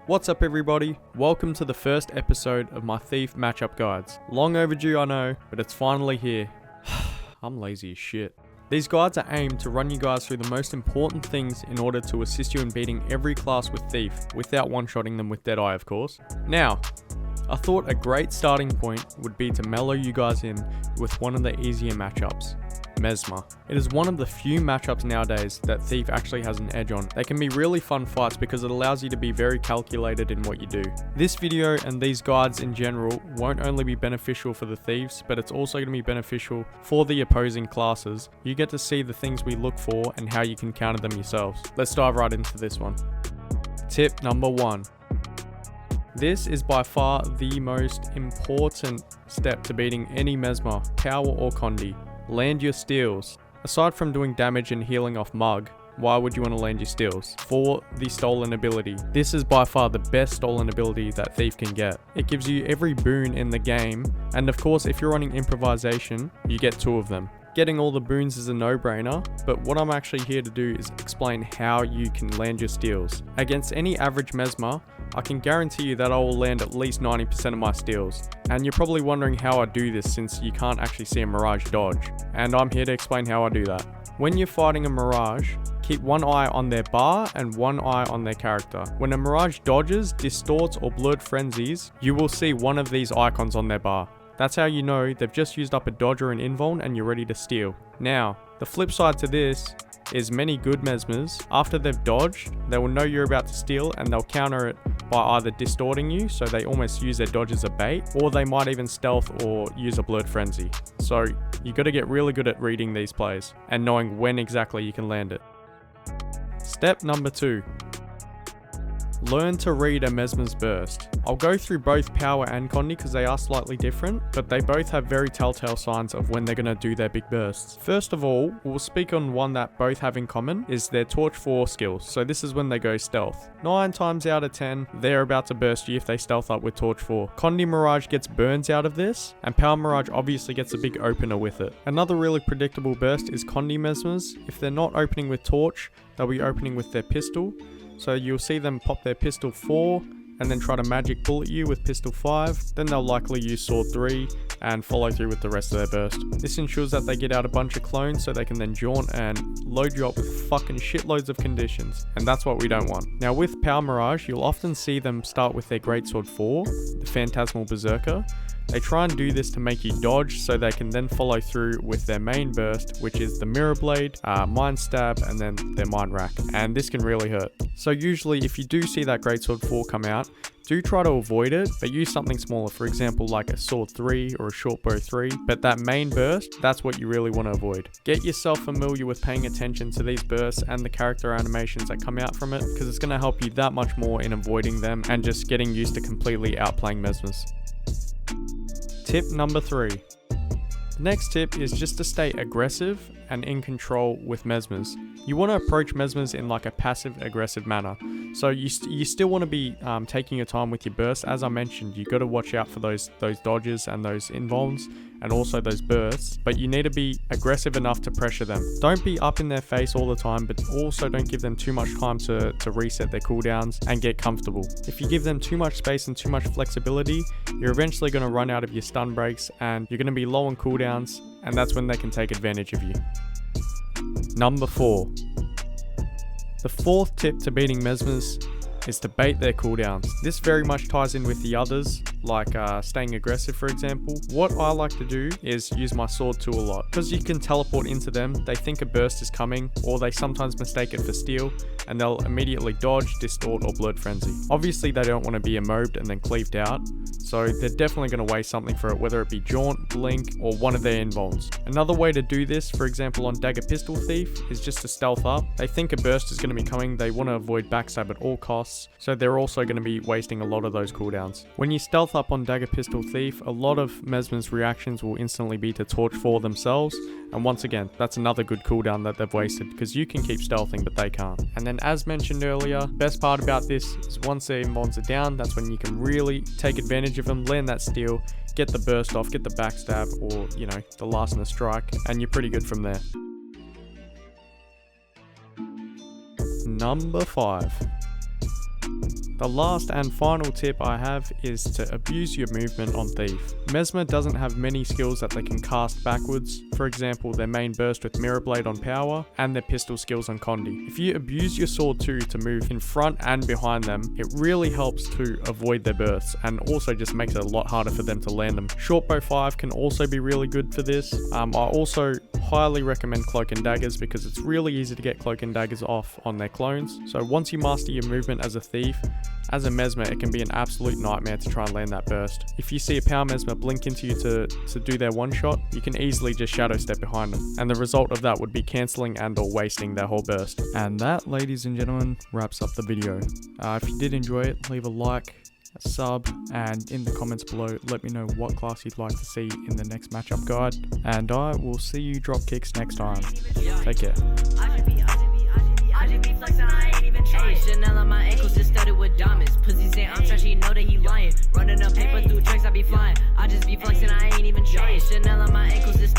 What's up everybody, welcome to the first episode of my Thief matchup guides. Long overdue I know, but it's finally here. I'm lazy as shit. These guides are aimed to run you guys through the most important things in order to assist you in beating every class with Thief, without one-shotting them with Deadeye of course. Now, I thought a great starting point would be to mellow you guys in with one of the easier matchups. Mesmer. It is one of the few matchups nowadays that Thief actually has an edge on. They can be really fun fights because it allows you to be very calculated in what you do. This video and these guides in general won't only be beneficial for the Thieves, but it's also going to be beneficial for the opposing classes. You get to see the things we look for and how you can counter them yourselves. Let's dive right into this one. Tip number 1. This is by far the most important step to beating any Mesmer, power or condi. Land your steals. Aside from doing damage and healing off mug, why would you want to land your steals? For the stolen ability. This is by far the best stolen ability that Thief can get. It gives you every boon in the game, and of course if you're running improvisation, you get 2 of them. Getting all the boons is a no-brainer, but what I'm actually here to do is explain how you can land your steals. Against any average Mesmer, I can guarantee you that I will land at least 90% of my steals. And you're probably wondering how I do this since you can't actually see a mirage dodge. And I'm here to explain how I do that. When you're fighting a mirage, keep one eye on their bar and one eye on their character. When a mirage dodges, distorts or blurred frenzies, you will see one of these icons on their bar. That's how you know they've just used up a dodge or an invuln and you're ready to steal. Now, the flip side to this is many good Mesmers, after they've dodged, they will know you're about to steal and they'll counter it by either distorting you, so they almost use their dodge as a bait, or they might even stealth or use a blurred frenzy. So you got to get really good at reading these plays and knowing when exactly you can land it. Step number 2. Learn to read a Mesmer's burst. I'll go through both power and condi because they are slightly different, but they both have very telltale signs of when they're going to do their big bursts. First of all, we'll speak on one that both have in common, is their torch 4 skills. So this is when they go stealth. 9 times out of 10, they're about to burst you if they stealth up with torch 4. Condi Mirage gets burns out of this, and Power Mirage obviously gets a big opener with it. Another really predictable burst is condi Mesmers. If they're not opening with torch, they'll be opening with their pistol. So you'll see them pop their pistol 4 and then try to magic bullet you with pistol 5, then they'll likely use sword 3 and follow through with the rest of their burst. This ensures that they get out a bunch of clones so they can then jaunt and load you up with fucking shitloads of conditions, and that's what we don't want. Now with Power Mirage, you'll often see them start with their Greatsword 4, the Phantasmal Berserker. They try and do this to make you dodge so they can then follow through with their main burst, which is the Mirror Blade, Mind Stab, and then their Mind Rack. And this can really hurt. So usually if you do see that Greatsword 4 come out, do try to avoid it, but use something smaller, for example like a Sword 3 or a Shortbow 3, but that main burst, that's what you really want to avoid. Get yourself familiar with paying attention to these bursts and the character animations that come out from it, because it's going to help you that much more in avoiding them and just getting used to completely outplaying Mesmers. Tip number 3. The next tip is just to stay aggressive and in control with Mesmers. You want to approach Mesmers in like a passive aggressive manner. So you still want to be taking your time with your bursts. As I mentioned, you got to watch out for those dodges and those invulns and also those bursts, but you need to be aggressive enough to pressure them. Don't be up in their face all the time, but also don't give them too much time to reset their cooldowns and get comfortable. If you give them too much space and too much flexibility, you're eventually going to run out of your stun breaks and you're going to be low on cooldowns, and that's when they can take advantage of you. Number 4. The 4th tip to beating Mesmers is to bait their cooldowns. This very much ties in with the others, like staying aggressive for example. What I like to do is use my sword 2 a lot. Because you can teleport into them, they think a burst is coming, or they sometimes mistake it for steal, and they'll immediately dodge, distort, or blurred frenzy. Obviously they don't want to be immobed and then cleaved out, so they're definitely going to waste something for it, whether it be jaunt, blink, or one of their invulns. Another way to do this, for example on Dagger Pistol Thief, is just to stealth up. They think a burst is going to be coming, they want to avoid backstab at all costs, so they're also going to be wasting a lot of those cooldowns. When you stealth up on Dagger Pistol Thief, a lot of Mesmer's reactions will instantly be to Torch 4 themselves, and once again, that's another good cooldown that they've wasted, because you can keep stealthing but they can't. And then as mentioned earlier, best part about this is once their invulns are down, that's when you can really take advantage of them, land that steal, get the burst off, get the backstab, or the last in the strike, and you're pretty good from there. Number 5. The last and final tip I have is to abuse your movement on Thief. Mesmer doesn't have many skills that they can cast backwards, for example their main burst with Mirror Blade on power and their pistol skills on Condi. If you abuse your sword too to move in front and behind them, it really helps to avoid their bursts and also just makes it a lot harder for them to land them. Shortbow 5 can also be really good for this. I also highly recommend Cloak and Daggers because it's really easy to get Cloak and Daggers off on their clones. So once you master your movement as a Thief, as a Mesmer, it can be an absolute nightmare to try and land that burst. If you see a power Mesmer blink into you to do their one shot, you can easily just shadow step behind them. And the result of that would be cancelling and or wasting their whole burst. And that, ladies and gentlemen, wraps up the video. If you did enjoy it, leave a like, a sub, and in the comments below let me know what class you'd like to see in the next matchup guide, and I will see you drop kicks next time. Take care. Hey, Chanel on my ankles just studded with diamonds. Pussy say I'm trash, he know that he lying. Running up paper through tracks, I be flying. I just be flexing, I ain't even trying. Chanel on my ankles just